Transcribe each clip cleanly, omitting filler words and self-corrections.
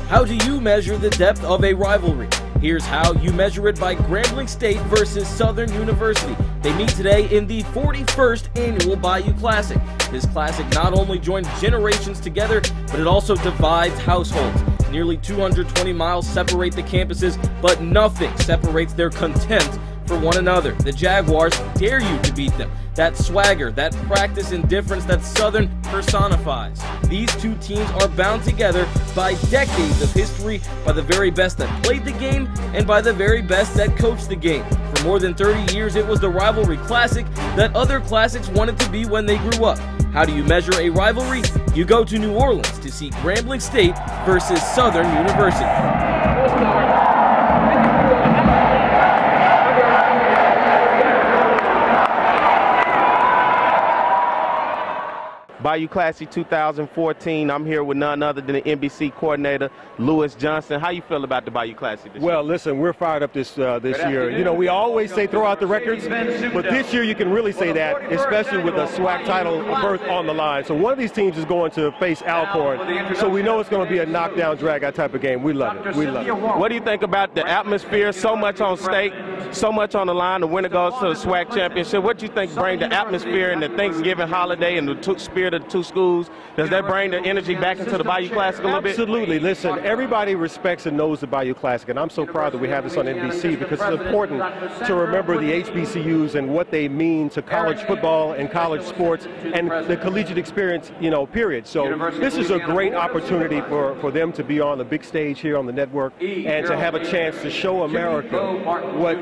How do you measure the depth of a rivalry? Here's how you measure it by Grambling State versus Southern University. They meet today in the 41st Annual Bayou Classic. This classic not only joins generations together, but it also divides households. Nearly 220 miles separate the campuses, but nothing separates their contempt for one another. The Jaguars dare you to beat them. That swagger, that practice indifference that Southern personifies. These two teams are bound together by decades of history, by the very best that played the game and by the very best that coached the game. For more than 30 years, it was the rivalry classic that other classics wanted to be when they grew up. How do you measure a rivalry? You go to New Orleans to see Grambling State versus Southern University. Bayou Classic 2014. I'm here with none other than the NBC coordinator, Lewis Johnson. How you feel about the Bayou Classic this year? Well, listen, we're fired up this year. You know, we always say throw out the records, but this year you can really say that, especially with a SWAC title berth on the line. So one of these teams is going to face Alcorn, so we know it's going to be a knockdown, drag-out type of game. We love it. We love it. What do you think about the atmosphere? So much on stake, so much on the line. The winner goes to the SWAC championship. What do you think bring the atmosphere and the Thanksgiving holiday and the spirit of the two schools? Does that bring the energy back into the Bayou Classic a little bit? Absolutely. Listen, everybody respects and knows the Bayou Classic, and I'm so proud that we have this on NBC because it's important to remember the HBCUs and what they mean to college football and college sports and the collegiate experience, you know, period. So this is a great opportunity for them to be on the big stage here on the network and to have a chance to show America what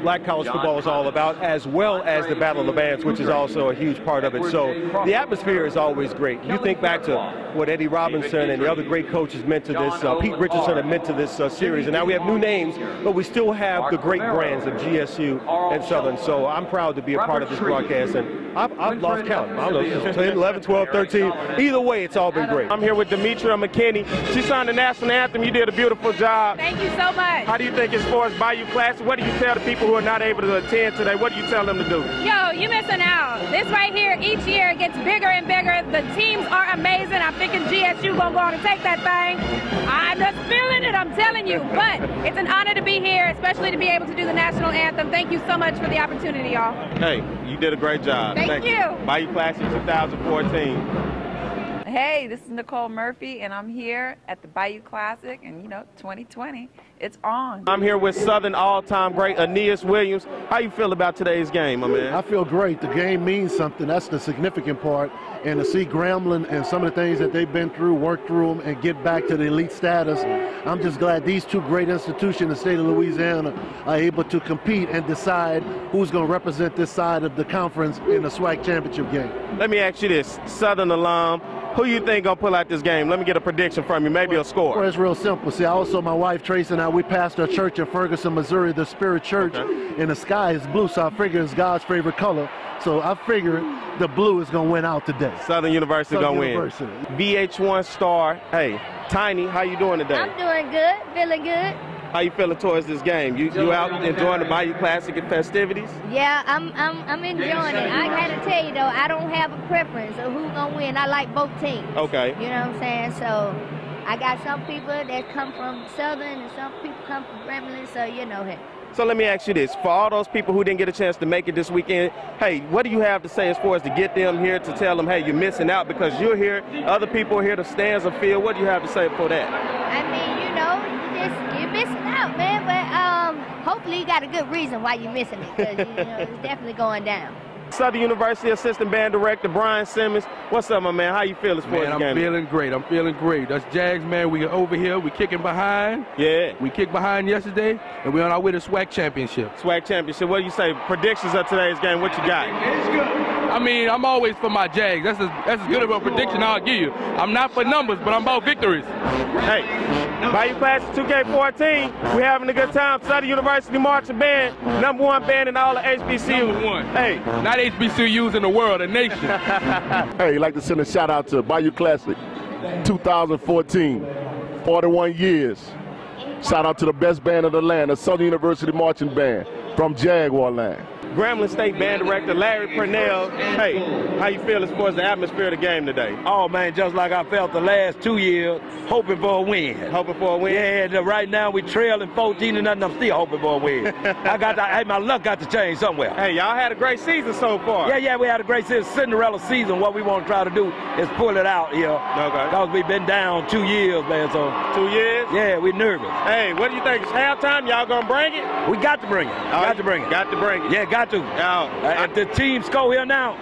black college football is all about, as well as the Battle of the Bands, which is also a huge part of it. So the atmosphere is always great. You think back to what Eddie Robinson and the other great coaches meant to this, Pete Richardson had meant to this series, and now we have new names, but we still have the great brands of GSU and Southern. So I'm proud to be a part of this broadcast, and I've lost count. I don't know, 10, 11, 12, 13. Either way, it's all been great. I'm here with Demetria McKinney. She signed the national anthem. You did a beautiful job. Thank you so much. How do you think as far as Bayou Classic? What do you tell the people who are not able to attend today? What do you tell them to do? Yo, you missing out. This right here, each year it gets bigger and bigger. The teams are amazing. I'm thinking GSU gonna go on and take that thing. I'm just feeling it, I'm telling you. But it's an honor to be here, especially to be able to do the national anthem. Thank you so much for the opportunity, y'all. Hey, you did a great job. Thank you. Bayou Classic 2014. Hey, this is Nicole Murphy, and I'm here at the Bayou Classic, and you know, 2020, it's on. I'm here with Southern all-time great Aeneas Williams. How you feel about today's game, my man? I feel great. The game means something. That's the significant part. And to see Grambling and some of the things that they've been through, work through them, and get back to the elite status, I'm just glad these two great institutions in the state of Louisiana are able to compete and decide who's going to represent this side of the conference in the SWAC championship game. Let me ask you this, Southern alum, who you think gonna pull out this game? Let me get a prediction from you, maybe a score. Well, it's real simple. See, also my wife Tracy and I, we pastor a church in Ferguson, Missouri, the Spirit Church, and the sky is blue, so I figure it's God's favorite color. So I figure the blue is gonna win out today. Southern University gonna win. VH1 star, hey, Tiny, how you doing today? I'm doing good, feeling good. How you feeling towards this game? You out enjoying the Bayou Classic and festivities? Yeah, I'm enjoying it. I gotta tell you though, I don't have a preference of who's gonna win. I like both teams. Okay. You know what I'm saying? So I got some people that come from Southern and some people come from Grambling, so you know him. So let me ask you this, for all those people who didn't get a chance to make it this weekend, hey, what do you have to say as far as to get them here, to tell them, hey, you're missing out because you're here, other people are here, the stands are filled. What do you have to say for that? I mean, you know, you're missing out, man, but hopefully you got a good reason why you're missing it, because you know, it's definitely going down. Southern University Assistant Band Director Brian Simmons. What's up, my man? How you feel as far as the game? I'm feeling great. I'm feeling great. Us Jags, man, we are over here. We kicking behind. Yeah. We kicked behind yesterday, and we're on our way to SWAC championship. SWAC championship. What do you say? Predictions of today's game. What you got? I mean, I'm always for my Jags. That's as good of a prediction I'll give you. I'm not for numbers, but I'm about victories. Hey, Bayou Classic 2K14. We're having a good time. Southern University Marching Band, #1 band in all the HBCUs. #1. Hey, not HBCUs in the world, a nation. Hey, I'd like to send a shout out to Bayou Classic 2014, 41 years. Shout out to the best band of the land, the Southern University Marching Band. from Jaguar Land. Grambling State Band Director Larry Purnell. Hey, how you feel as far as the atmosphere of the game today? Oh, man, just like I felt the last 2 years, hoping for a win. Hoping for a win? Yeah, right now we trailing 14-0. I'm still hoping for a win. Hey, my luck got to change somewhere. Hey, y'all had a great season so far. Yeah, we had a great season. Cinderella season. What we want to try to do is pull it out here. Okay. Because we've been down 2 years, man. So 2 years? Yeah, we're nervous. Hey, what do you think? It's halftime. Y'all gonna bring it? We got to bring it. Got to bring it. Got to bring it. Yeah, got to. If the team score here now,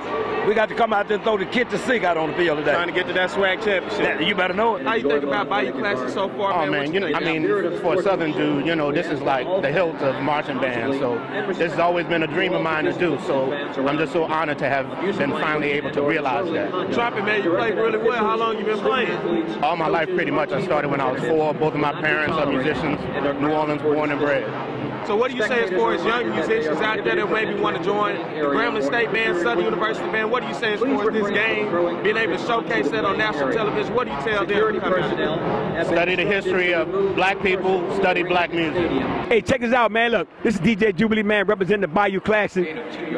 we got to come out there and throw the kit to sink out on the field today. Trying to get to that SWAC championship. You better know it. How you think about Bayou Classic so far? Oh, man, you know, I mean, for a Southern dude, you know, this is like the hilt of marching band. So this has always been a dream of mine to do. So I'm just so honored to have been finally able to realize that. Trumpet, man, you played really well. How long you been playing? All my life, pretty much. I started when I was 4. Both of my parents are musicians, New Orleans born and bred. So what do you say as far as young musicians out there that maybe want to join the Grambling State Band, Southern University Band? What do you say as far as this game, being able to showcase that on national television? What do you tell them? Study the history of black people, study black music. Hey, check this out, man. Look, this is DJ Jubilee, man, representing the Bayou Classic.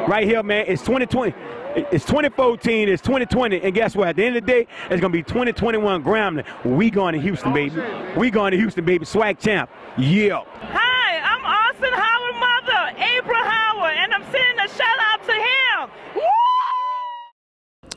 Right here, man, it's 2020. It's 2014, it's 2020, and guess what? At the end of the day, it's going to be 2021 Grambling. We going to Houston, baby. We going to Houston, baby. SWAC champ. Yeah. Hi, I'm Austin Howard mother, April Howard, and I'm sending a shout out to him. Woo!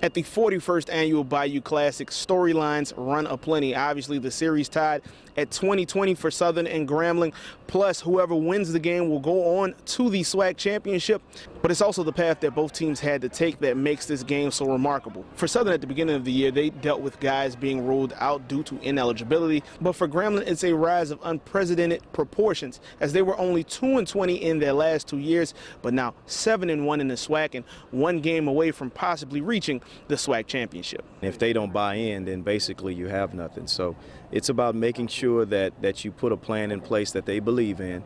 At the 41st Annual Bayou Classic, storylines run aplenty. Obviously, the series tied at 20-20 for Southern and Grambling. Plus, whoever wins the game will go on to the SWAC championship. But it's also the path that both teams had to take that makes this game so remarkable. For Southern at the beginning of the year, they dealt with guys being ruled out due to ineligibility. But for Grambling, it's a rise of unprecedented proportions, as they were only 2-20 in their last 2 years, but now 7-1 in the SWAC and 1 game away from possibly reaching the SWAC championship. If they don't buy in, then basically you have nothing. So it's about making sure that you put a plan in place that they believe in.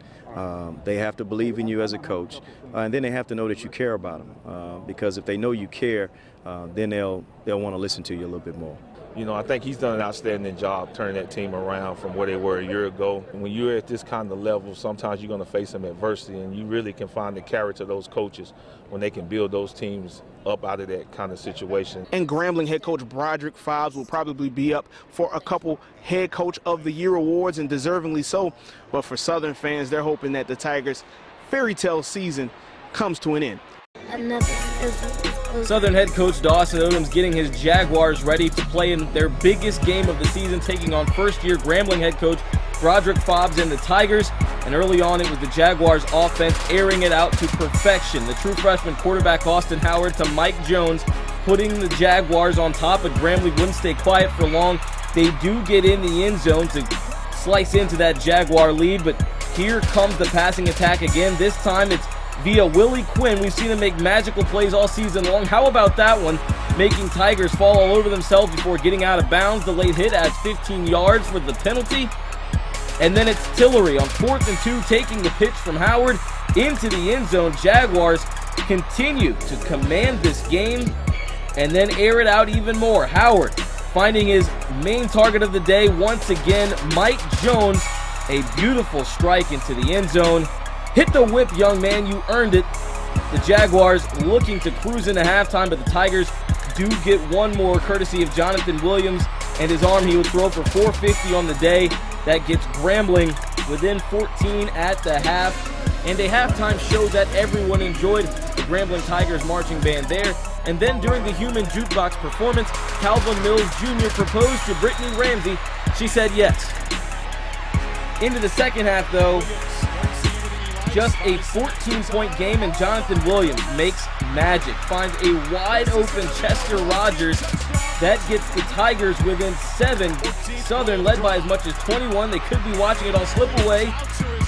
They have to believe in you as a coach, and then they have to know that you care about them. Because if they know you care, then they'll want to listen to you a little bit more. You know, I think he's done an outstanding job turning that team around from where they were a year ago. And when you're at this kind of level, sometimes you're going to face some adversity, and you really can find the character of those coaches when they can build those teams up out of that kind of situation. And Grambling head coach Broderick Fobbs will probably be up for a couple head coach of the year awards, and deservingly so. But for Southern fans, they're hoping that the Tigers' fairy tale season comes to an end. Southern head coach Dawson Odom's getting his Jaguars ready to play in their biggest game of the season, taking on first-year Grambling head coach Broderick Fobbs and the Tigers. And early on, it was the Jaguars' offense airing it out to perfection. The true freshman quarterback Austin Howard to Mike Jones, putting the Jaguars on top, but Grambling wouldn't stay quiet for long. They do get in the end zone to slice into that Jaguar lead, but here comes the passing attack again. This time it's via Willie Quinn. We've seen him make magical plays all season long. How about that one? Making Tigers fall all over themselves before getting out of bounds. The late hit adds 15 yards for the penalty. And then it's Tillery on 4th and 2, taking the pitch from Howard into the end zone. Jaguars continue to command this game and then air it out even more. Howard finding his main target of the day once again, Mike Jones. A beautiful strike into the end zone. Hit the whip, young man, you earned it. The Jaguars looking to cruise into halftime, but the Tigers do get one more courtesy of Jonathan Williams and his arm. He would throw for 450 on the day. That gets Grambling within 14 at the half. And a halftime show that everyone enjoyed. The Grambling Tigers marching band there. And then during the Human Jukebox performance, Calvin Mills Jr. proposed to Brittany Ramsey. She said yes. Into the second half, though, just a 14-point game, and Jonathan Williams makes magic. Finds a wide-open Chester Rogers. That gets the Tigers within 7. Southern led by as much as 21. They could be watching it all slip away.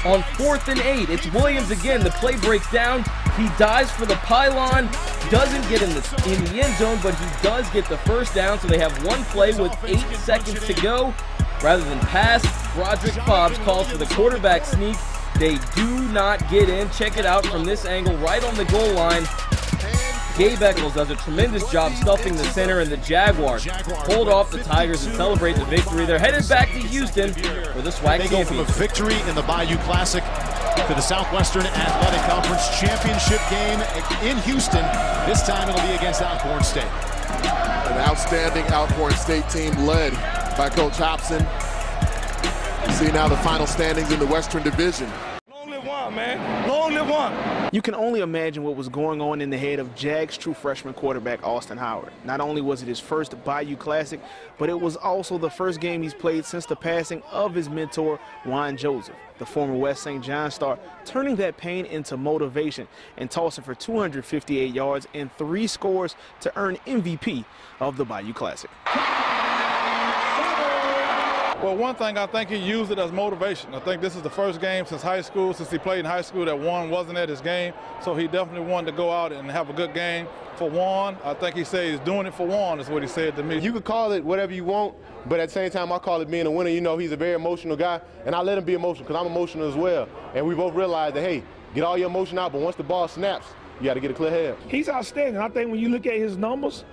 On 4th and 8, it's Williams again. The play breaks down. He dives for the pylon. Doesn't get in the end zone, but he does get the first down. So they have one play with 8 seconds to go. Rather than pass, Broderick Fobbs calls for the quarterback sneak. They do not get in. Check it out from this angle, right on the goal line. Gabe Eccles does a tremendous job stuffing the center, and the Jaguars hold off the Tigers and celebrate the victory. They're headed back to Houston for the SWAC championship. They go from a victory in the Bayou Classic to the Southwestern Athletic Conference Championship game in Houston. This time it'll be against Alcorn State. An outstanding Alcorn State team led by Coach Hobson. You see now the final standings in the Western Division. Long live one, man. Long live one. You can only imagine what was going on in the head of Jags' true freshman quarterback, Austin Howard. Not only was it his first Bayou Classic, but it was also the first game he's played since the passing of his mentor, Juan Joseph, the former West St. John star, turning that pain into motivation and tossing for 258 yards and 3 scores to earn MVP of the Bayou Classic. Well, one thing, I think he used it as motivation. I think this is the first game since high school, since he played in high school, that Juan wasn't at his game. So he definitely wanted to go out and have a good game for Juan. I think he said he's doing it for Juan, is what he said to me. You could call it whatever you want, but at the same time, I call it being a winner. You know, he's a very emotional guy, and I let him be emotional because I'm emotional as well. And we both realized that, hey, get all your emotion out, but once the ball snaps, you got to get a clear head. He's outstanding. I think when you look at his numbers,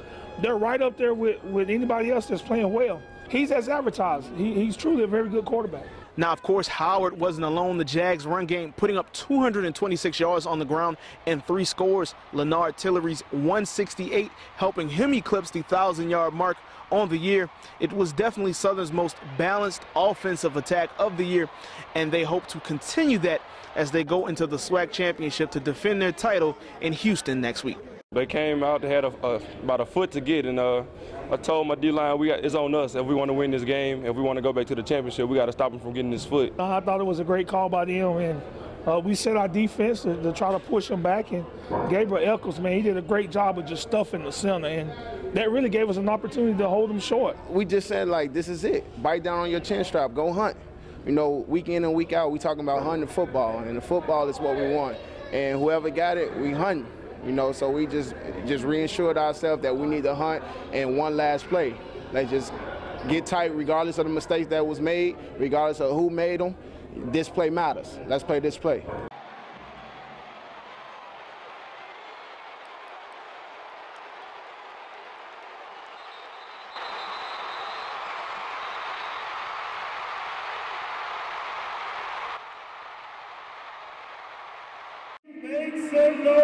they're right up there with anybody else that's playing well. He's as advertised. He's truly a very good quarterback. Now, of course, Howard wasn't alone. The Jags' run game putting up 226 yards on the ground and 3 scores. Leonard Tillery's 168, helping him eclipse the 1,000-yard mark on the year. It was definitely Southern's most balanced offensive attack of the year, and they hope to continue that as they go into the SWAC championship to defend their title in Houston next week. They came out, they had about a foot to get, and I told my D-line, it's on us if we want to win this game. If we want to go back to the championship, we got to stop them from getting this foot. I thought it was a great call by them, and we set our defense to try to push them back. And Gabriel Eccles, man, he did a great job of just stuffing the center, and that really gave us an opportunity to hold them short. We just said, like, this is it. Bite down on your chin strap, go hunt. You know, week in and week out, we talking about hunting football, and the football is what we want. And whoever got it, we hunt. You know, so we just reassured ourselves that we need to hunt and one last play. Let's just get tight regardless of the mistakes that was made, regardless of who made them. This play matters. Let's play this play. Makes some noise!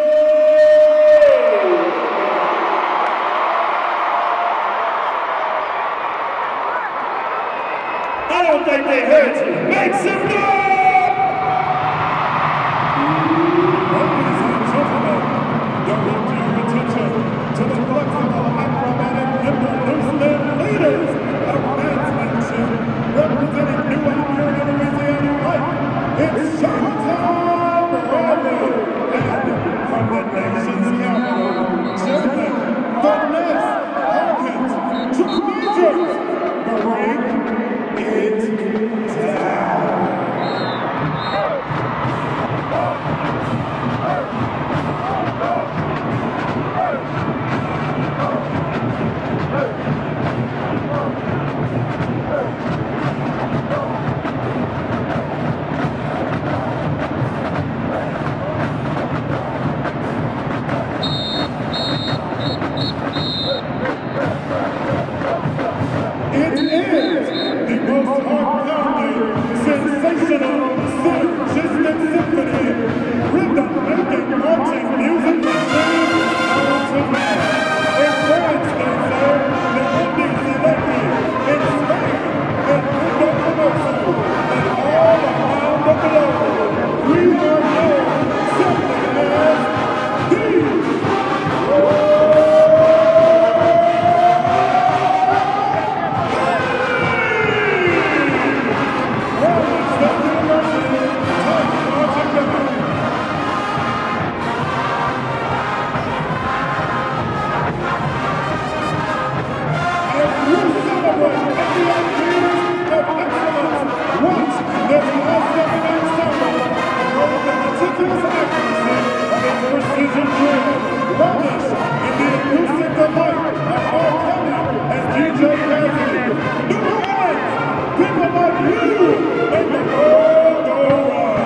I don't think they heard you. Make some noise! Ladies and gentlemen, direct your attention to the flexible, acrobatic, and loose-limb leaders of Mansmanship, representing New Iberia, Louisiana Light. It's showtime! From the nation's capital, German, the Nest, Hawkins, to Majors, bring it down. It is the most heart-pounding, sensational, synergistic symphony, rhythm-making marching music machine known to man. In France, they say, the Indies elected, in Spain, the Mundo Famoso, and all around the globe, we are known simply as the precision drill, relish in the acoustic delight of R. Kelly and DJ Kazzy. New Orleans, people like you make the world go round.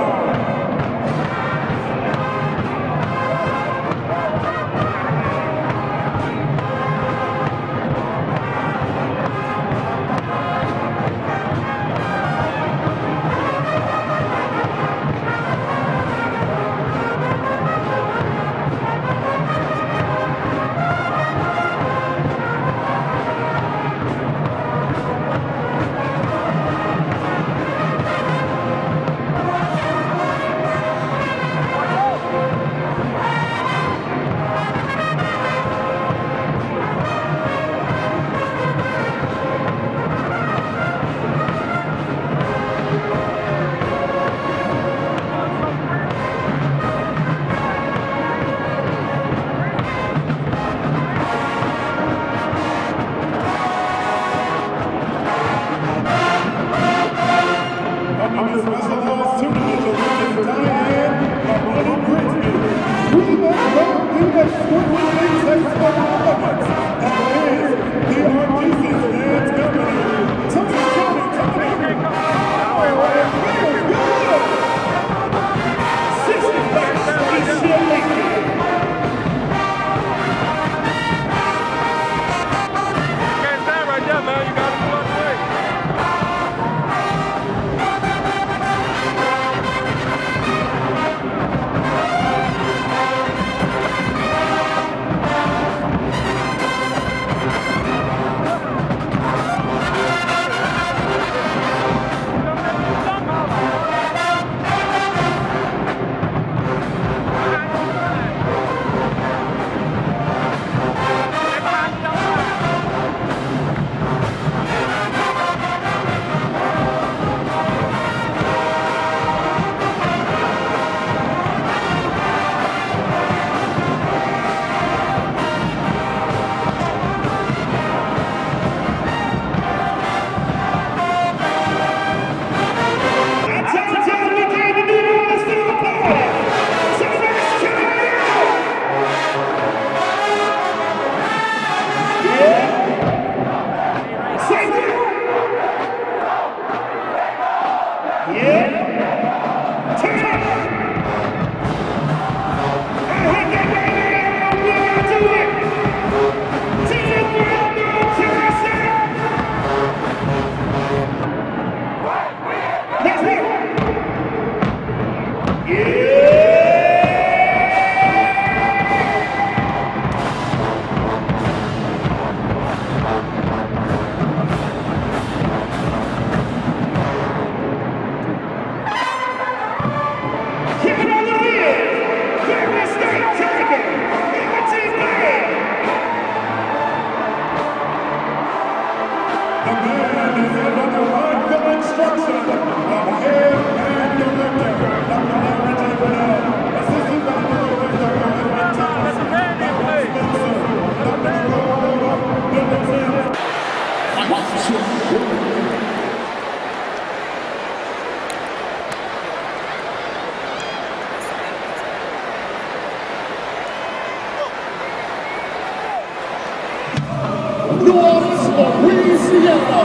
New Orleans, Louisiana.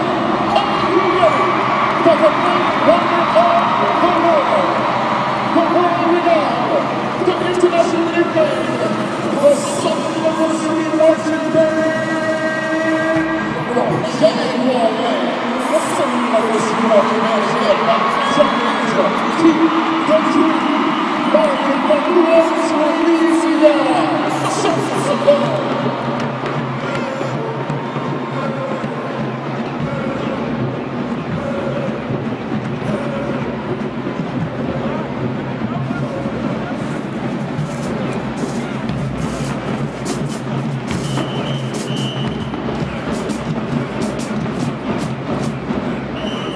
Are you ready for the night wonder of the world? The world renowned, the internationally acclaimed, the Southern University marching band, the Jaguar Band. The Southern University marching band is led by Chuck Major, T.W. Martin from New Orleans, Louisiana. Show us some love.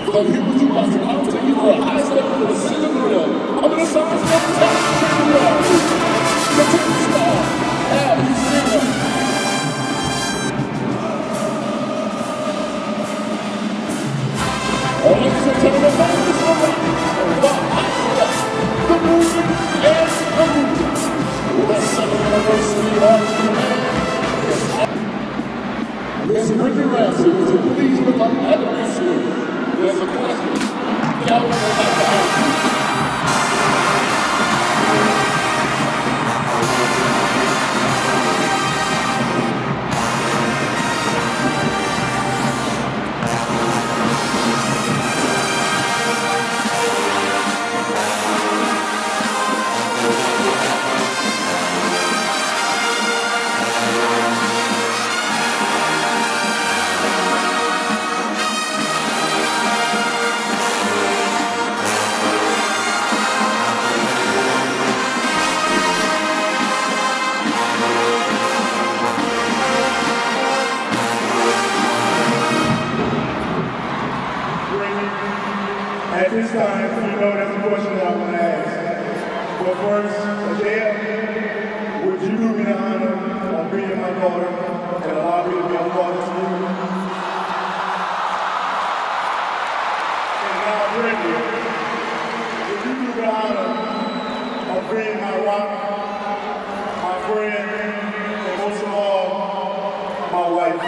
So here with you, Buster. I'll take you for a high step to the center middle. I'm going to start this up top. The tennis star, Abby Singer. Ladies and gentlemen, that is the high step, the movement, and the movement. The Southern University marching band. Miss Brittany Ramsey, would you please look up at the issue? There's a question. Now we're going to have to ask you. At this time, you know that's a question that I'm going to ask. But first, Adele, would you do me the honor of being my daughter and allow me to be a father to you? And now, Brittany, would you do the honor of being my wife, my friend, and most of all, my wife?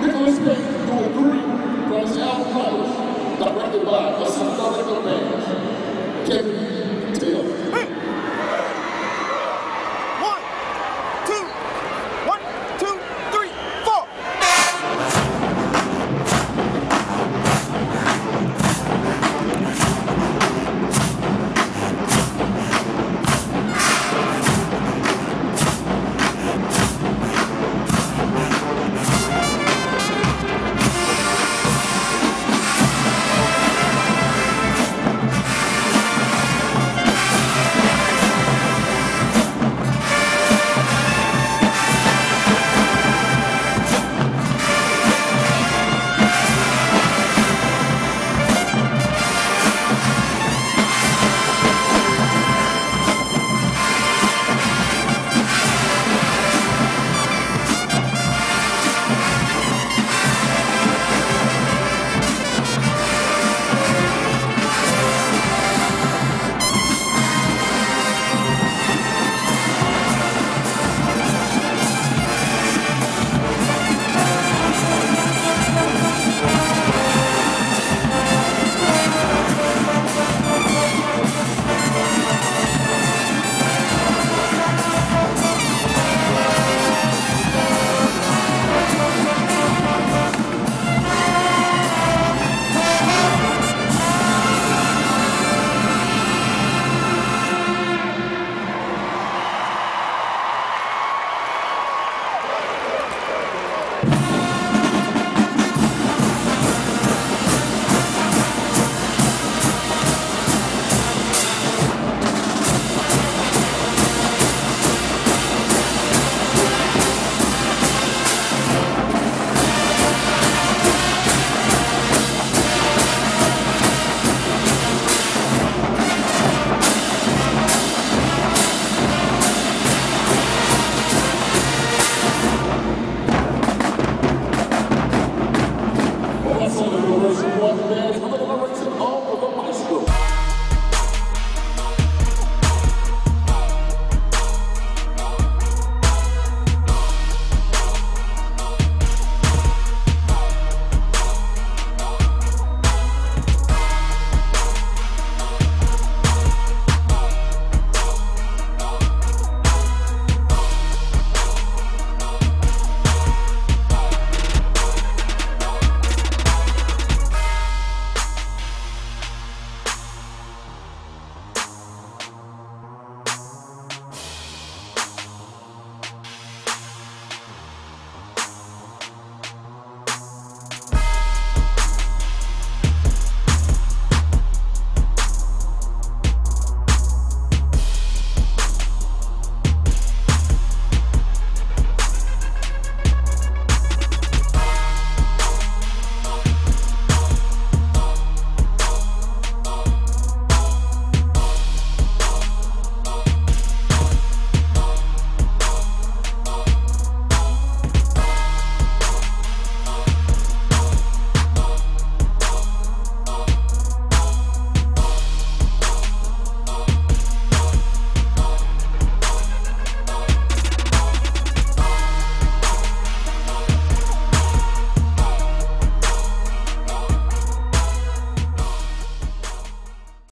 Nicholas Payne, doing 3 from his album Brothers, directed by